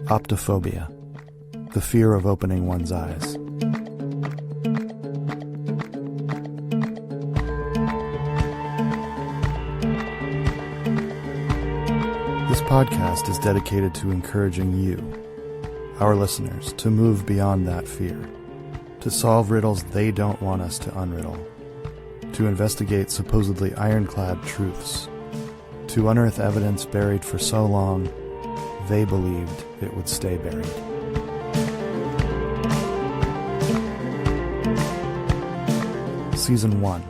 Optophobia, the fear of opening one's eyes. This podcast is dedicated to encouraging you, our listeners, to move beyond that fear, to solve riddles they don't want us to unriddle, to investigate supposedly ironclad truths, to unearth evidence buried for so long they believed it would stay buried. Season 1.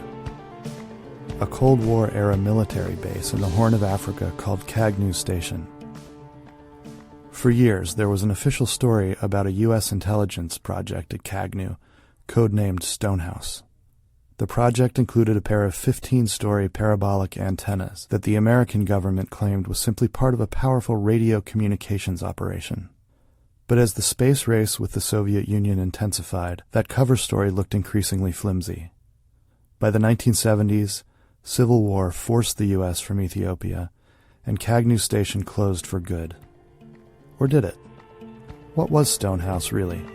A Cold War-era military base in the Horn of Africa called Cagnew Station. For years, there was an official story about a U.S. intelligence project at Cagnew, codenamed Stonehouse. The project included a pair of 15-story parabolic antennas that the American government claimed was simply part of a powerful radio communications operation. But as the space race with the Soviet Union intensified, that cover story looked increasingly flimsy. By the 1970s, civil war forced the U.S. from Ethiopia, and Cagnew Station closed for good. Or did it? What was Stonehouse really?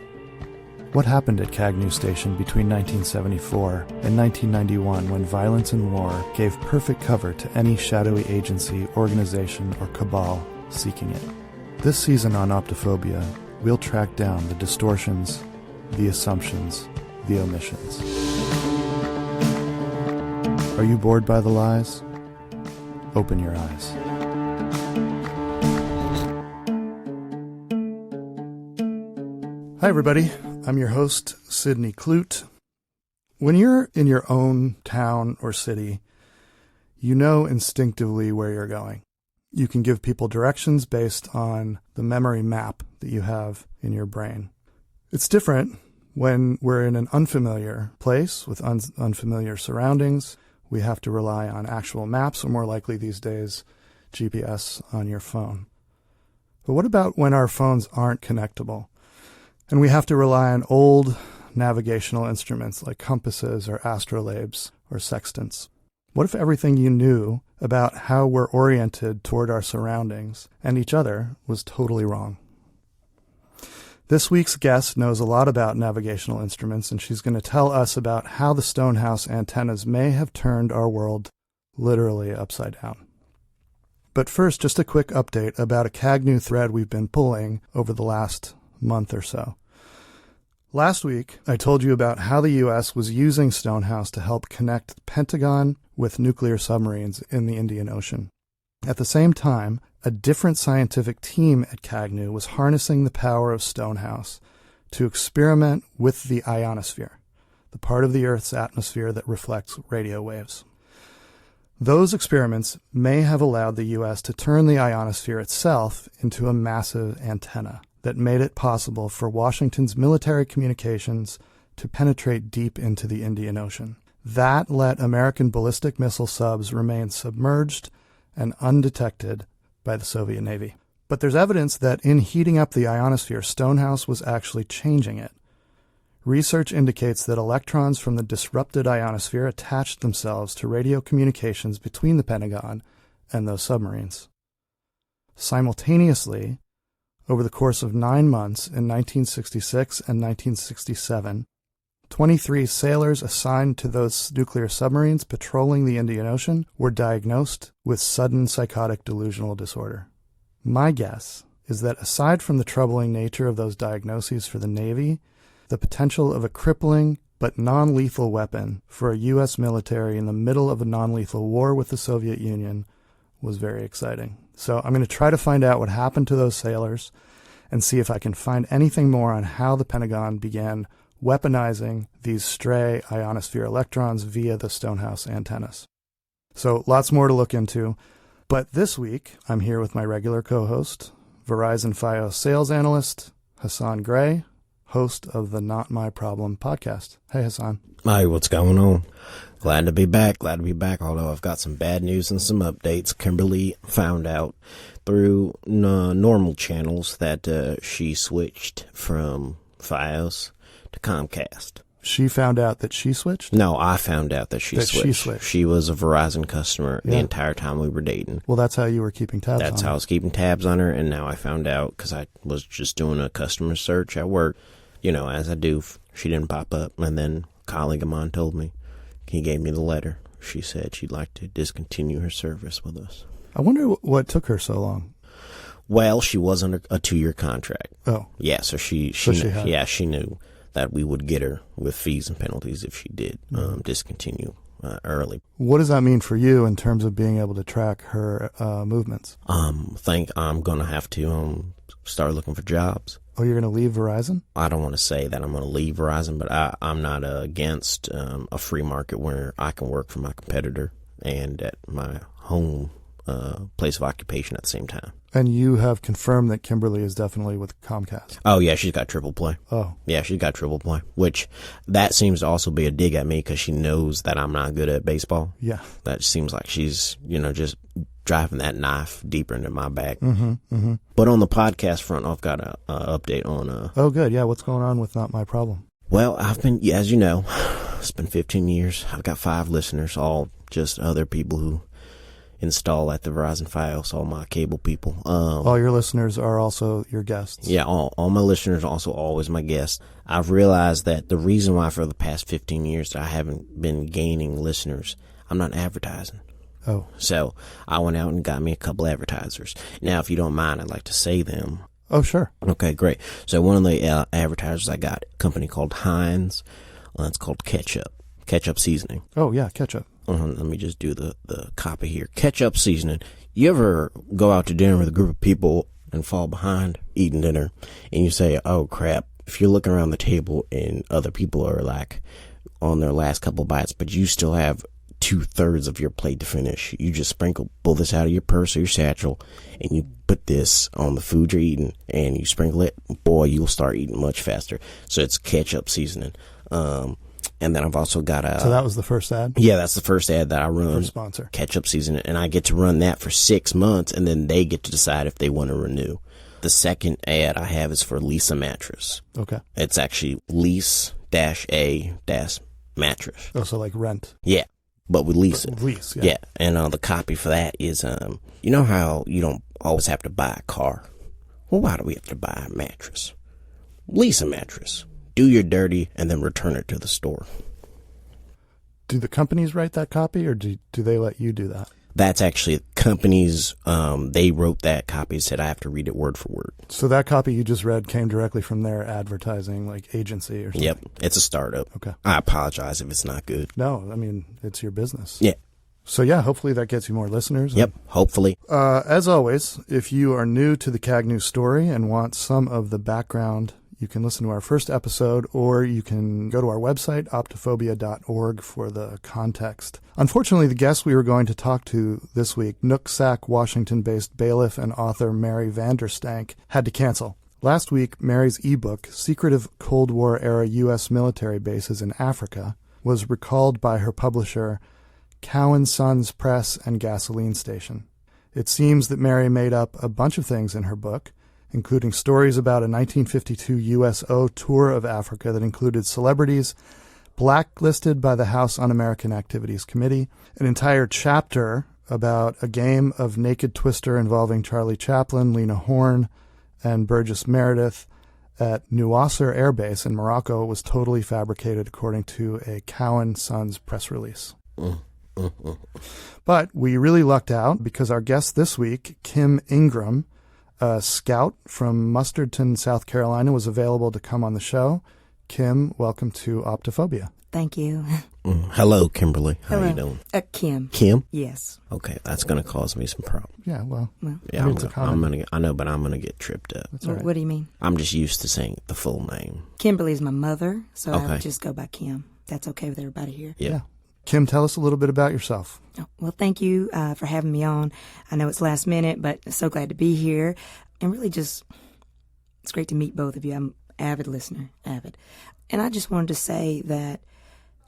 What happened at Cagnew Station between 1974 and 1991 when violence and war gave perfect cover to any shadowy agency, organization, or cabal seeking it? This season on Optophobia, we'll track down the distortions, the assumptions, the omissions. Are you bored by the lies? Open your eyes. Hi, everybody. I'm your host, Sidney Clute. When you're in your own town or city, you know instinctively where you're going. You can give people directions based on the memory map that you have in your brain. It's different when we're in an unfamiliar place with unfamiliar surroundings. We have to rely on actual maps, or more likely these days, GPS on your phone. But what about when our phones aren't connectable? And we have to rely on old navigational instruments like compasses or astrolabes or sextants. What if everything you knew about how we're oriented toward our surroundings and each other was totally wrong? This week's guest knows a lot about navigational instruments, and she's going to tell us about how the Stonehouse antennas may have turned our world literally upside down. But first, just a quick update about a Cagnew thread we've been pulling over the last month or so. Last week, I told you about how the U.S. was using Stonehouse to help connect the Pentagon with nuclear submarines in the Indian Ocean. At the same time, a different scientific team at Cagnew was harnessing the power of Stonehouse to experiment with the ionosphere, the part of the Earth's atmosphere that reflects radio waves. Those experiments may have allowed the U.S. to turn the ionosphere itself into a massive antenna that made it possible for Washington's military communications to penetrate deep into the Indian Ocean. That let American ballistic missile subs remain submerged and undetected by the Soviet Navy. But there's evidence that in heating up the ionosphere, Stonehouse was actually changing it. Research indicates that electrons from the disrupted ionosphere attached themselves to radio communications between the Pentagon and those submarines. Simultaneously, over the course of 9 months in 1966 and 1967, 23 sailors assigned to those nuclear submarines patrolling the Indian Ocean were diagnosed with sudden psychotic delusional disorder. My guess is that aside from the troubling nature of those diagnoses for the Navy, the potential of a crippling but non-lethal weapon for a U.S. military in the middle of a non-lethal war with the Soviet Union was very exciting. So I'm going to try to find out what happened to those sailors and see if I can find anything more on how the Pentagon began weaponizing these stray ionosphere electrons via the Stonehouse antennas. So lots more to look into. But this week, I'm here with my regular co-host, Verizon Fios sales analyst, Hassan Gray, host of the Not My Problem podcast. Hey, Hassan. Hi, what's going on? Glad to be back, although I've got some bad news and some updates. Kimberly found out through normal channels that she switched from Fios to Comcast. She found out that she switched? No, I found out that she switched. She was a Verizon customer the entire time we were dating. Well, that's how you were keeping tabs on her. That's how I was keeping tabs on her, and now I found out because I was just doing a customer search at work. As I do, she didn't pop up, and then a colleague of mine told me. He gave me the letter. She said she'd like to discontinue her service with us. I wonder what took her so long. Well, she was under a 2-year contract. Oh. Yeah, so she knew that we would get her with fees and penalties if she did discontinue early. What does that mean for you in terms of being able to track her movements? Think I'm going to have to start looking for jobs. Oh, you're going to leave Verizon? I don't want to say that I'm going to leave Verizon, but I'm not against a free market where I can work for my competitor and at my home place of occupation at the same time. And you have confirmed that Kimberly is definitely with Comcast. Oh, yeah, she's got triple play. Oh. Yeah, she's got triple play, which that seems to also be a dig at me because she knows that I'm not good at baseball. Yeah. That seems like she's, just driving that knife deeper into my back. Mm-hmm, mm-hmm. But on the podcast front, I've got an update on... Oh, good. Yeah, what's going on with Not My Problem? Well, I've been, as you know, it's been 15 years. I've got 5 listeners, all just other people who install at the Verizon Fios, all my cable people. All your listeners are also your guests. Yeah, all my listeners are also always my guests. I've realized that the reason why for the past 15 years that I haven't been gaining listeners, I'm not advertising. Oh. So I went out and got me a couple advertisers. Now, if you don't mind, I'd like to say them. Oh, sure. Okay, great. So one of the advertisers I got, a company called Heinz. It's called ketchup seasoning. Oh, yeah, ketchup. Let me just do the copy here. Ketchup seasoning. You ever go out to dinner with a group of people and fall behind eating dinner and you say, oh, crap, if you're looking around the table and other people are like on their last couple bites, but you still have 2/3 of your plate to finish. You just pull this out of your purse or your satchel, and you put this on the food you're eating, and you sprinkle it. Boy, you'll start eating much faster. So it's ketchup seasoning. And then I've also got So that was the first ad? Yeah, that's the first ad that I run. First sponsor. Ketchup seasoning, and I get to run that for 6 months, and then they get to decide if they want to renew. The second ad I have is for Lisa Mattress. Okay. It's actually lease-a-mattress. Oh, so like rent. Yeah. But we lease it. Lease, yeah. Yeah, and the copy for that is, you know how you don't always have to buy a car? Well, why do we have to buy a mattress? Lease a mattress. Do your dirty and then return it to the store. Do the companies write that copy, or do they let you do that? That's actually companies, they wrote that copy, said I have to read it word for word. So that copy you just read came directly from their advertising, like agency or something? Yep, it's a startup. Okay. I apologize if it's not good. No, I mean, it's your business. Yeah. So yeah, hopefully that gets you more listeners. Yep, hopefully. As always, if you are new to the CAG News story and want some of the background, you can listen to our first episode, or you can go to our website, optophobia.org, for the context. Unfortunately, the guest we were going to talk to this week, Nooksack, Washington-based bailiff and author Mary Vanderstank, had to cancel. Last week, Mary's ebook, Secretive Cold War-Era U.S. Military Bases in Africa, was recalled by her publisher, Cowan Sons Press and Gasoline Station. It seems that Mary made up a bunch of things in her book, including stories about a 1952 USO tour of Africa that included celebrities blacklisted by the House Un-American Activities Committee, an entire chapter about a game of Naked Twister involving Charlie Chaplin, Lena Horne, and Burgess Meredith at Nouasser Air Base in Morocco was totally fabricated, according to a Cowan Sons press release. But we really lucked out because our guest this week, Kim Ingram, a scout from Mustardton, South Carolina, was available to come on the show. Kim, welcome to Optophobia. Thank you. Hello, Kimberly. How Hello. are you doing? Kim. Kim? Yes. Okay, that's going to cause me some problems. Yeah, well, Yeah, it's a comment. I know, but I'm going to get tripped up. That's all right. What do you mean? I'm just used to saying the full name. Kimberly's my mother, so I Okay. would just go by Kim. That's okay with everybody here. Yeah. Kim, tell us a little bit about yourself. Oh, well, thank you for having me on. I know it's last minute, but so glad to be here. And really just, it's great to meet both of you. I'm an avid listener, avid. And I just wanted to say that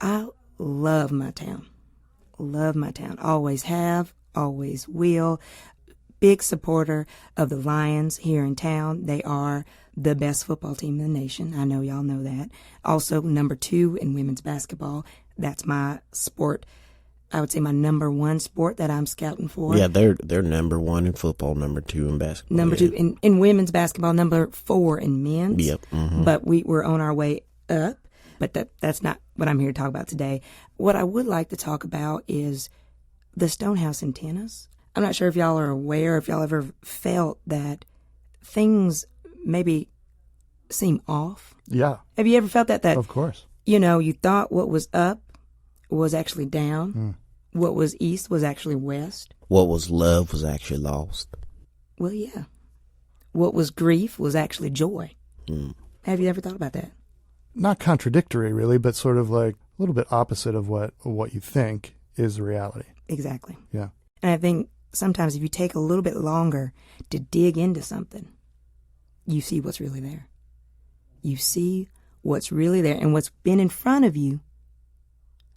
I love my town. Love my town. Always have, always will. big supporter of the Lions here in town. They are the best football team in the nation. I know y'all know that. Also, number 2 in women's basketball. That's my sport. I would say my number 1 sport that I'm scouting for. Yeah, they're number 1 in football, number 2 in basketball. Number 2 in women's basketball, number 4 in men's. Yep. Mm-hmm. But we're on our way up. But that's not what I'm here to talk about today. What I would like to talk about is the Stonehouse antennas. I'm not sure if y'all are aware, if y'all ever felt that things maybe seem off. Yeah. Have you ever felt that? Of course. You know, you thought what was up was actually down. What was east was actually west. What was love was actually lost. Well, yeah. What was grief was actually joy. Have you ever thought about that? Not contradictory, really, but sort of like a little bit opposite of what you think is the reality. Exactly. Yeah. And I think sometimes if you take a little bit longer to dig into something, you see what's really there. You see what's really there, and what's been in front of you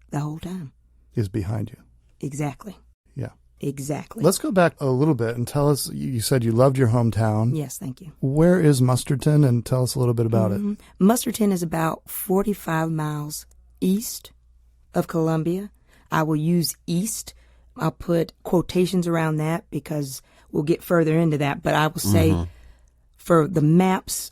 the whole time Is behind you. Exactly. Yeah. Exactly. Let's go back a little bit and tell us, you said you loved your hometown. Yes, thank you. Where is Mustardton, and tell us a little bit about it. Mustardton is about 45 miles east of Columbia. I will use east. I'll put quotations around that because we'll get further into that. But I will say for the maps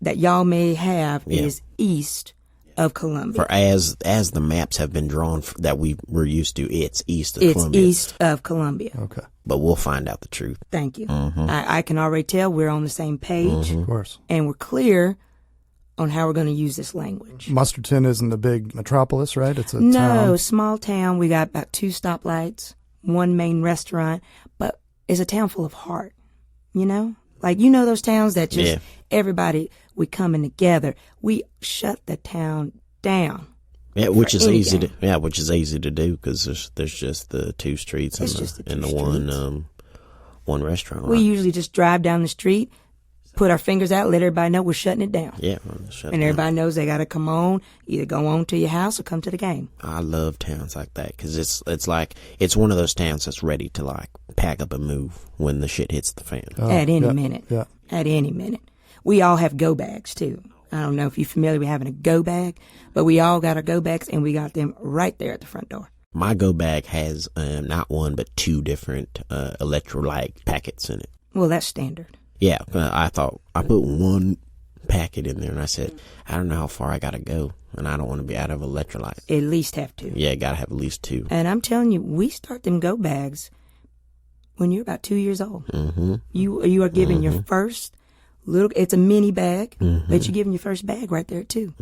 that y'all may have is east of Columbia. For as the maps have been drawn that we're used to, it's east of Columbia. It's east of Columbia. Okay. But we'll find out the truth. Thank you. I can already tell we're on the same page. Of course. And we're clear on how we're going to use this language. Mustardton isn't a big metropolis, right? It's a No, town. small town. We got about 2 stoplights, 1 main restaurant, but it's a town full of heart, you know? Like, you know those towns that just everybody, we coming together. We shut the town down. Yeah, which is easy game. to do because there's just the 2 streets and the one restaurant. We right? usually just drive down the street, put our fingers out, let everybody know we're shutting it down. Yeah, and everybody knows they got to come on, either go on to your house or come to the game. I love towns like that because it's like it's one of those towns that's ready to like pack up and move when the shit hits the fan. At any minute. Yeah. At any minute. We all have go bags too. I don't know if you're familiar with having a go bag, but we all got our go bags and we got them right there at the front door. My go bag has not 1 but 2 different electrolyte packets in it. Well, that's standard. Yeah, I thought I put 1 packet in there and I said, I don't know how far I gotta go and I don't want to be out of electrolyte. At least have 2. Yeah, gotta have at least 2. And I'm telling you, we start them go bags when you're about 2 years old. You are giving your first it's a mini bag, but you're giving your first bag right there too,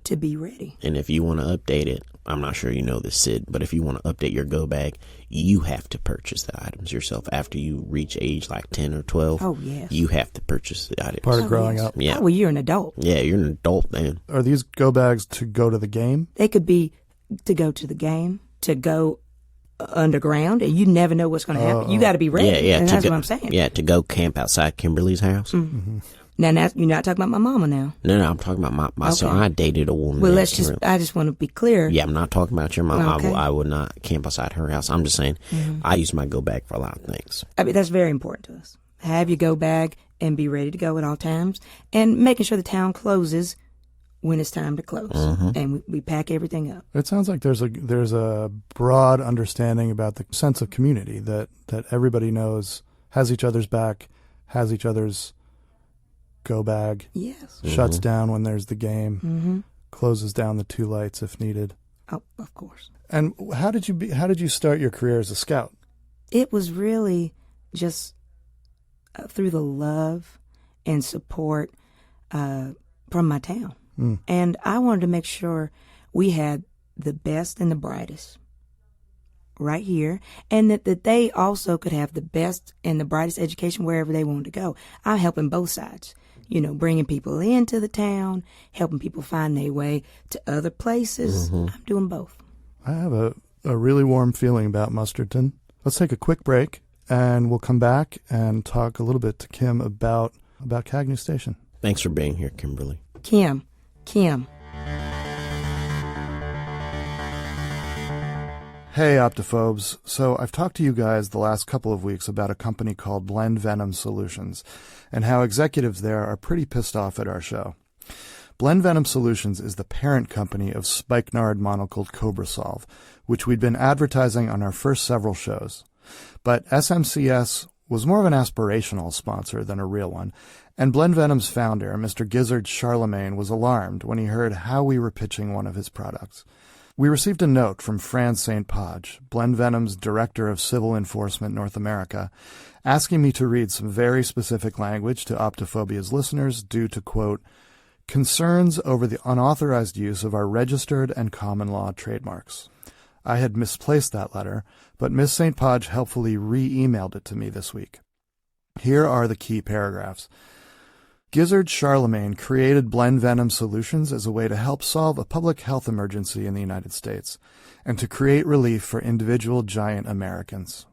to be ready. And if you want to update it, I'm not sure you know this, Sid, but if you want to update your go bag, you have to purchase the items yourself after you reach age like 10 or 12. Oh, yes. You have to purchase the items. Part of growing up. Yeah. Oh, well, you're an adult. Yeah, you're an adult then. Are these go bags to go to the game? They could be to go to the game, to go underground, and you never know what's going to happen. You got to be ready. Yeah, and that's what I'm saying. Yeah, to go camp outside Kimberly's house. Now, you're not talking about my mama now. No, I'm talking about my son. I dated a woman. Well, I just want to be clear. Yeah, I'm not talking about your mom. Okay. I would not camp outside her house. I'm just saying I use my go bag for a lot of things. I mean, that's very important to us. Have your go bag and be ready to go at all times, and making sure the town closes when it's time to close, and we pack everything up. It sounds like there's a broad understanding about the sense of community that everybody knows, has each other's back, has each other's go bag. Yes. Shuts down when there's the game. Closes down the 2 lights if needed. Oh, of course. And how did you start your career as a scout? It was really just through the love and support from my town. And I wanted to make sure we had the best and the brightest right here, and that they also could have the best and the brightest education wherever they wanted to go. I'm helping both sides, bringing people into the town, helping people find their way to other places. I'm doing both. I have a really warm feeling about Mustardton. Let's take a quick break, and we'll come back and talk a little bit to Kim about Cagnew Station. Thanks for being here, Kimberly. Kim. Hey, Optophobes. So I've talked to you guys the last couple of weeks about a company called Blend Venom Solutions and how executives there are pretty pissed off at our show. Blend Venom Solutions is the parent company of spikenard monocled cobra solve, which we'd been advertising on our first several shows. But SMCS was more of an aspirational sponsor than a real one, and Blend Venom's founder, Mr. Gizzard Charlemagne, was alarmed when he heard how we were pitching one of his products. We received a note from Franz St. Podge, Blend Venom's Director of Civil Enforcement North America, asking me to read some very specific language to Optophobia's listeners due to, quote, concerns over the unauthorized use of our registered and common law trademarks. I had misplaced that letter, but Miss St. Podge helpfully re-emailed it to me this week. Here are the key paragraphs. Gizzard Charlemagne created Blend Venom Solutions as a way to help solve a public health emergency in the United States and to create relief for individual giant Americans.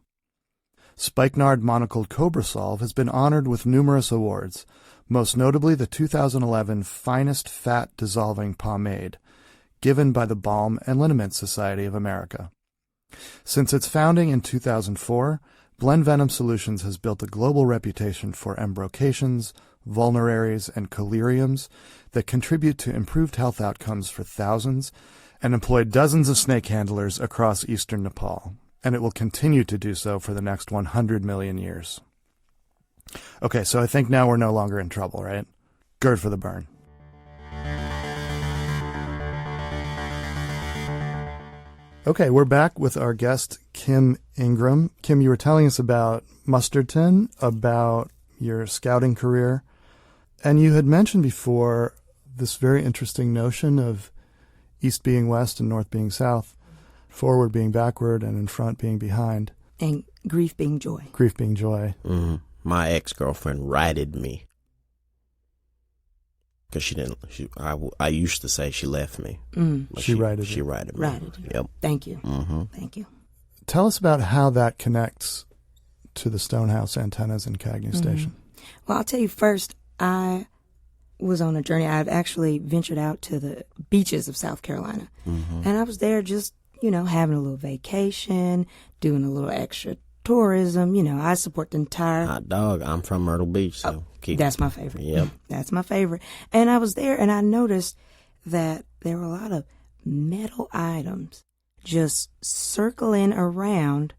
Spikenard monocled cobra solve has been honored with numerous awards, most notably the 2011 Finest Fat Dissolving Pomade, given by the Balm and Liniment Society of America. Since its founding in 2004, Blend Venom Solutions has built a global reputation for embrocations, vulneraries, and collyriums that contribute to improved health outcomes for thousands and employed dozens of snake handlers across eastern Nepal, and it will continue to do so for the next 100 million years. Okay, so I think now we're no longer in trouble, right? Gird for the burn. Okay, we're back with our guest, Kim Ingram. Kim, you were telling us about Mustardton, about your scouting career, and you had mentioned before this very interesting notion of east being west and north being south, forward being backward, and in front being behind. And grief being joy. Grief being joy. Mm-hmm. My ex-girlfriend righted me. Because she didn't, I used to say she left me. She righted you. She righted me. Righted you. Yep. Thank you. Mm-hmm. Thank you. Tell us about how that connects to the Stonehouse antennas in Cagney Station. Well, I'll tell you first, I was on a journey. I'd actually ventured out to the beaches of South Carolina. And I was there just, having a little vacation, doing a little extra tourism. I support the entire... Hot dog, I'm from Myrtle Beach, so that's my favorite. Yep. That's my favorite. And I was there, and I noticed that there were a lot of metal items just circling around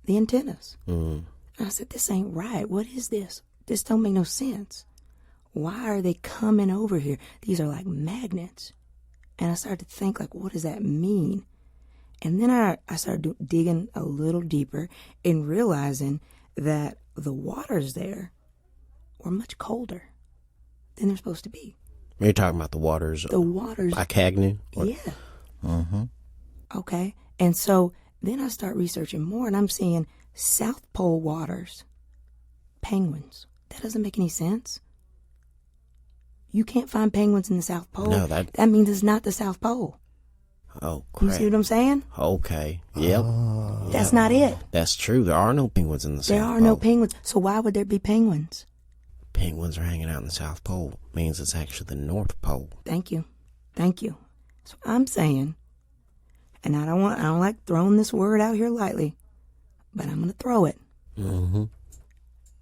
the antennas. And I said, this ain't right. What is this? This don't make no sense. Why are they coming over here? These are like magnets. And I started to think, what does that mean? And then I started digging a little deeper and realizing that the waters there were much colder than they're supposed to be. You're talking about the waters by Cagney? Yeah. Okay. And so then I start researching more, and I'm seeing South Pole waters, penguins. That doesn't make any sense. You can't find penguins in the South Pole. No, that means it's not the South Pole. Oh, crap. You see what I'm saying? Okay. Yep. That's not it. That's true. There are no penguins in the South Pole. There are no penguins. So why would there be penguins? Penguins are hanging out in the South Pole. Means it's actually the North Pole. Thank you. So I'm saying, and I don't like throwing this word out here lightly, but I'm going to throw it.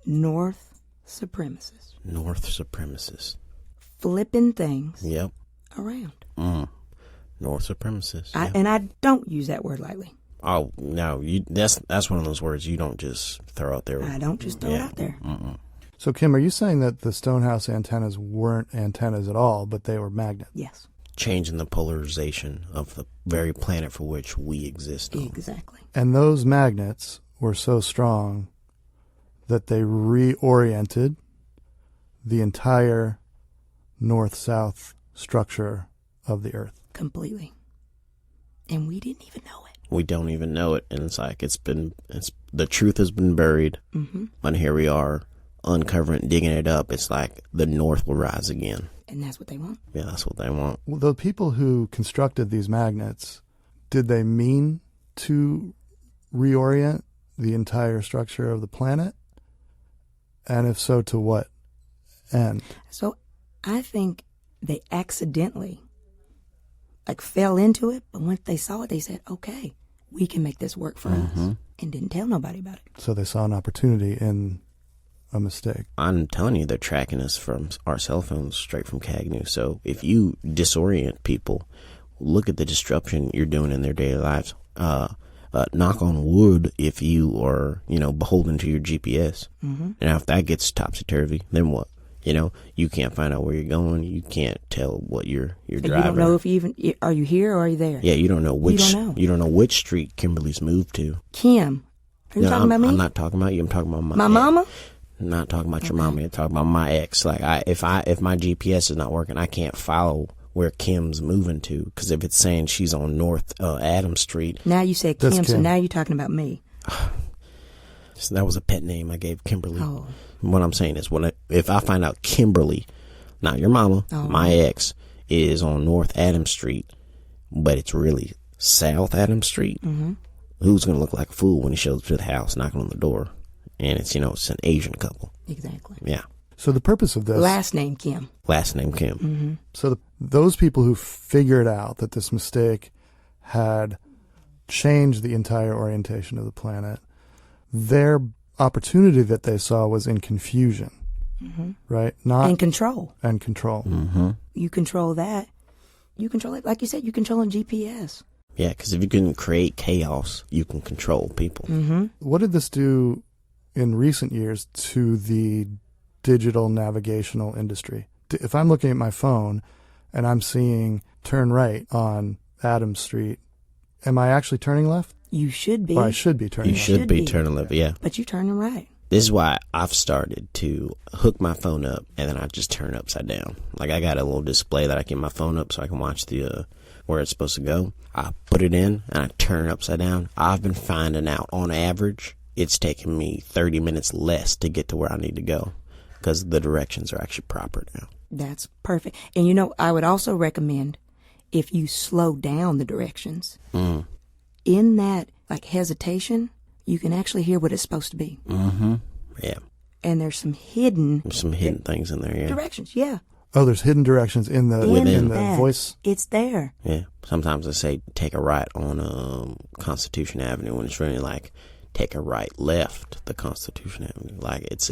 North supremacists. North supremacists. Flipping things Yep. around. North supremacists. And I don't use that word lightly. Oh, no. That's one of those words you don't just throw out there. I don't just throw it out there. So, Kim, are you saying that the Stonehouse antennas weren't antennas at all, but they were magnets? Yes. Changing the polarization of the very planet for which we exist on. Exactly. And those magnets were so strong that they reoriented the entire north-south structure of the Earth. Completely. And we didn't even know it. We don't even know it. And it's like the truth has been buried. And here we are uncovering, digging it up. It's like the North will rise again. And that's what they want. Yeah, that's what they want. Well, the people who constructed these magnets, did they mean to reorient the entire structure of the planet? And if so, to what end? So I think they accidentally fell into it, but once they saw it, they said, okay, We can make this work for us. And didn't tell nobody about it. So they saw an opportunity in a mistake. I'm telling you, they're tracking us from our cell phones straight from Cagnew. So if you disorient people, look at the disruption you're doing in their daily lives. Knock on wood if you are, beholden to your GPS. And if that gets topsy-turvy, then what? You can't find out where you're going. You can't tell what you're driving. You don't know if are you here or are you there? Yeah, you don't know which. You don't know which street Kimberly's moved to. Kim, are you talking about me? I'm not talking about you. I'm talking about my mama. I'm not talking about your mama. I'm talking about my ex. Like if my GPS is not working, I can't follow where Kim's moving to, because if it's saying she's on North Adams Street. Now you said Kim, so now you're talking about me. So that was a pet name I gave Kimberly. Oh. What I'm saying is, if I find out Kimberly, not your mama, my ex, is on North Adams Street, but it's really South Adams Street, who's going to look like a fool when he shows up to the house knocking on the door? And it's, it's an Asian couple. Exactly. Yeah. So the purpose of this... Last name Kim. So those people who figured out that this mistake had changed the entire orientation of the planet, their opportunity that they saw was in confusion, right? Not and control. And control. You control that. You control it. Like you said, you controlling GPS. Yeah, because if you can create chaos, you can control people. What did this do in recent years to the digital navigational industry? If I'm looking at my phone and I'm seeing turn right on Adams Street, am I actually turning left? You should be. Or I should be turning left. You should be turning left, yeah. But you're turning right. This is why I've started to hook my phone up and then I just turn upside down. Like I got a little display that I get my phone up so I can watch the where it's supposed to go. I put it in and I turn it upside down. I've been finding out on average it's taking me 30 minutes less to get to where I need to go because the directions are actually proper now. That's perfect. And I would also recommend if you slow down the directions, in that hesitation, you can actually hear what it's supposed to be. Yeah. And there's some hidden things in there, yeah. Directions, yeah. Oh, there's hidden directions in the voice. It's there. Yeah. Sometimes I say take a right on Constitution Avenue when it's really like take a right left the Constitution Avenue. Like it's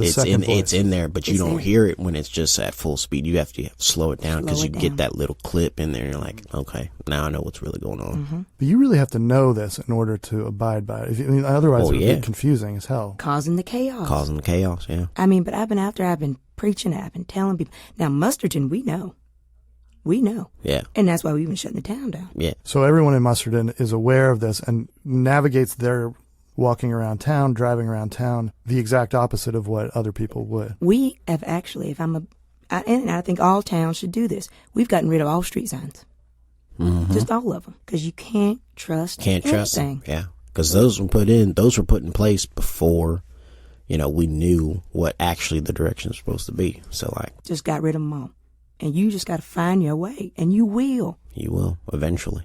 in there, but you don't hear it when it's just at full speed. You have to slow it down because you get that little clip in there and you're like, okay, now I know what's really going on. But you really have to know this in order to abide by it. Otherwise it would be confusing as hell. Causing the chaos, yeah. But I've been preaching it, I've been telling people. Now, Mustardton, we know. Yeah. And that's why we've been shutting the town down. Yeah. So everyone in Mustardton is aware of this and navigates their walking around town, driving around town, the exact opposite of what other people would. We have actually, and I think all towns should do this, we've gotten rid of all street signs. Just all of them. Because you can't trust anything. Yeah. Because those were put in place before, we knew what actually the direction was supposed to be. So just got rid of them all. And you just got to find your way. And you will. You will, eventually.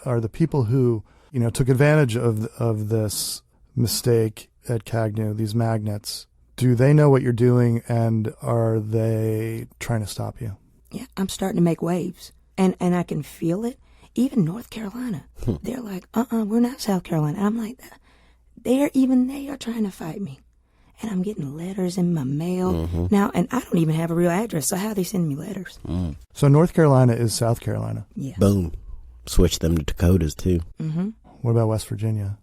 Are the people who, took advantage of this mistake at Cagnew, these magnets, do they know what you're doing and are they trying to stop you? Yeah, I'm starting to make waves. And I can feel it. Even North Carolina, they're like, we're not South Carolina. And I'm like, they are trying to fight me. And I'm getting letters in my mail now, and I don't even have a real address. So how are they sending me letters? So North Carolina is South Carolina. Yeah. Boom. Switch them to Dakotas too. What about West Virginia?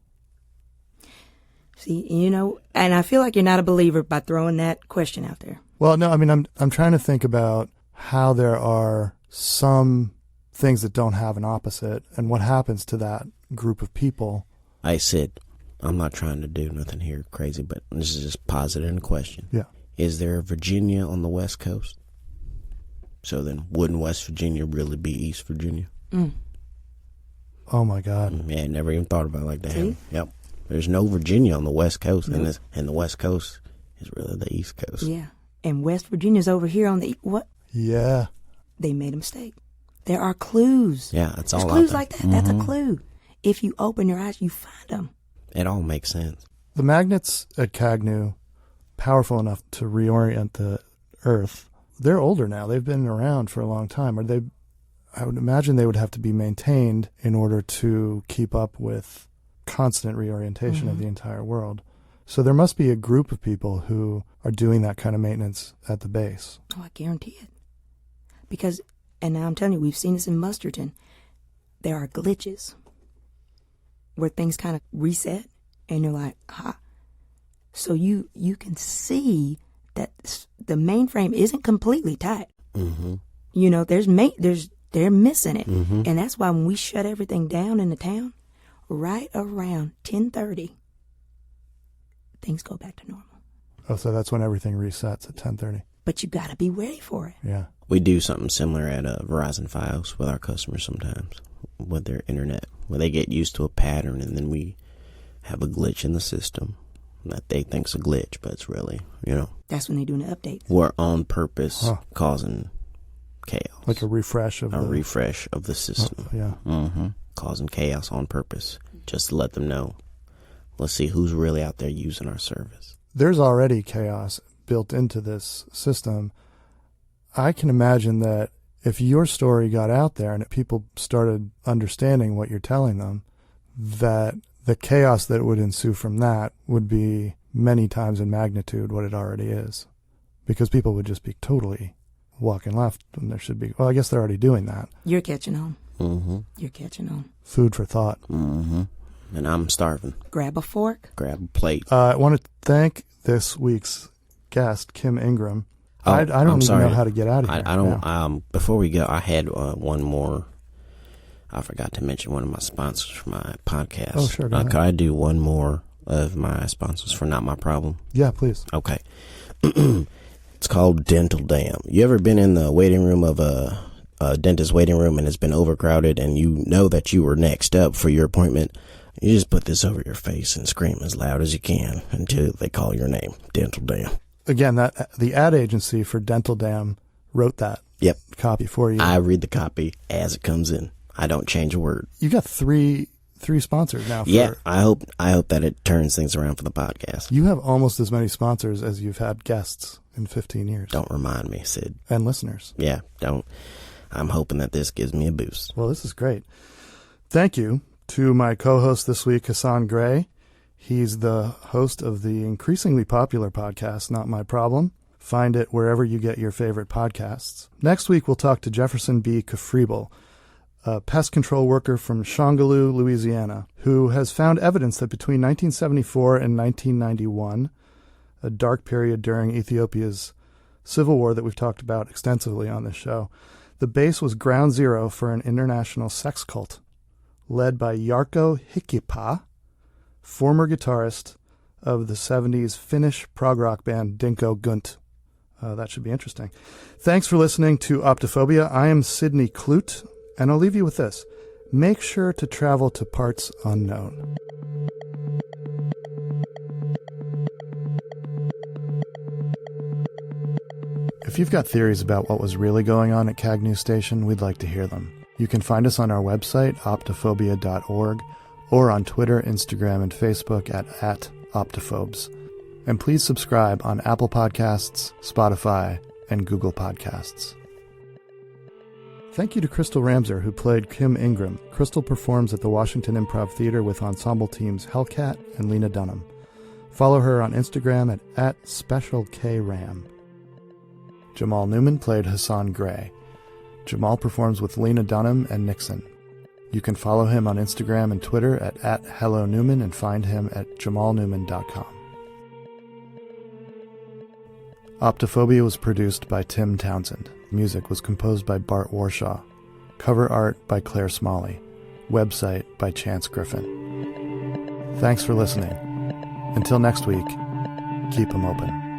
See, and I feel like you're not a believer by throwing that question out there. Well, no, I'm trying to think about how there are some things that don't have an opposite, and what happens to that group of people. I said, I'm not trying to do nothing here crazy, but this is just positing a question. Yeah. Is there a Virginia on the West Coast? So then wouldn't West Virginia really be East Virginia? Oh, my God. Yeah, never even thought about it like that. See? Yep. There's no Virginia on the West Coast, and the West Coast is really the East Coast. Yeah. And West Virginia's over here on the... What? Yeah. They made a mistake. There are clues. Yeah, it's all clues out there. like that. That's a clue. If you open your eyes, you find them. It all makes sense. The magnets at Cagnew, powerful enough to reorient the Earth, they're older now. They've been around for a long time. I would imagine they would have to be maintained in order to keep up with constant reorientation of the entire world. So there must be a group of people who are doing that kind of maintenance at the base. Oh, I guarantee it. Because, and now I'm telling you, we've seen this in Mustardton. There are glitches where things kind of reset, and you're like, ha. So you can see that the mainframe isn't completely tight. Mm-hmm. You know, they're missing it. Mm-hmm. And that's why when we shut everything down in the town, right around 10:30, things go back to normal. Oh, so that's when everything resets at 10:30. But you got to be ready for it. Yeah. We do something similar at Verizon Fios with our customers sometimes with their internet, where they get used to a pattern and then we have a glitch in the system that they think's a glitch, but it's really, That's when they're doing the updates. We're on purpose causing chaos. Like a refresh of the system. Oh, yeah. Mm-hmm. Causing chaos on purpose, just to let them know. Let's see who's really out there using our service. There's already chaos built into this system. I can imagine that if your story got out there and people started understanding what you're telling them, that the chaos that would ensue from that would be many times in magnitude what it already is. Because people would just be totally walking left, and there should be, well, I guess they're already doing that. You're catching on. Mm-hmm. You're catching on. Food for thought. Mm-hmm. And I'm starving. Grab a fork. Grab a plate. I want to thank this week's guest, Kim Ingram. Oh, I don't even know how to get out of here. I don't. Now. Before we go, I had one more. I forgot to mention one of my sponsors for my podcast. Oh, sure. Go ahead. Could I do one more of my sponsors for Not My Problem? Yeah, please. Okay. It's called Dental Dam. You ever been in the waiting room of a dentist waiting room and it's been overcrowded and you know that you were next up for your appointment? You just put this over your face and scream as loud as you can until they call your name. Dental Dam. Again, that the ad agency for Dental Dam wrote that copy for you. I read the copy as it comes in. I don't change a word. You got three sponsors now. Yeah, I hope that it turns things around for the podcast. You have almost as many sponsors as you've had guests in 15 years. Don't remind me, Sid. And listeners. Yeah, don't. I'm hoping that this gives me a boost. Well, this is great. Thank you to my co-host this week, Hassan Gray. He's the host of the increasingly popular podcast, Not My Problem. Find it wherever you get your favorite podcasts. Next week, we'll talk to Jefferson B. Kafriebel, a pest control worker from Shongaloo, Louisiana, who has found evidence that between 1974 and 1991, a dark period during Ethiopia's civil war that we've talked about extensively on this show, the base was ground zero for an international sex cult led by Jarkko Hikipa, former guitarist of the 70s Finnish prog rock band Dinko Gunt. That should be interesting. Thanks for listening to Optophobia. I am Sidney Clute, and I'll leave you with this. Make sure to travel to parts unknown. If you've got theories about what was really going on at Cagnew Station, we'd like to hear them. You can find us on our website, optophobia.org, or on Twitter, Instagram, and Facebook at Optophobes. And please subscribe on Apple Podcasts, Spotify, and Google Podcasts. Thank you to Crystal Ramser, who played Kim Ingram. Crystal performs at the Washington Improv Theater with ensemble teams Hellcat and Lena Dunham. Follow her on Instagram at @SpecialKRam. Jamal Newman played Hassan Gray. Jamal performs with Lena Dunham and Nixon. You can follow him on Instagram and Twitter at @HelloNewman and find him at jamalnewman.com. Optophobia was produced by Tim Townsend. Music was composed by Bart Warshaw. Cover art by Claire Smalley. Website by Chance Griffin. Thanks for listening. Until next week, keep 'em open.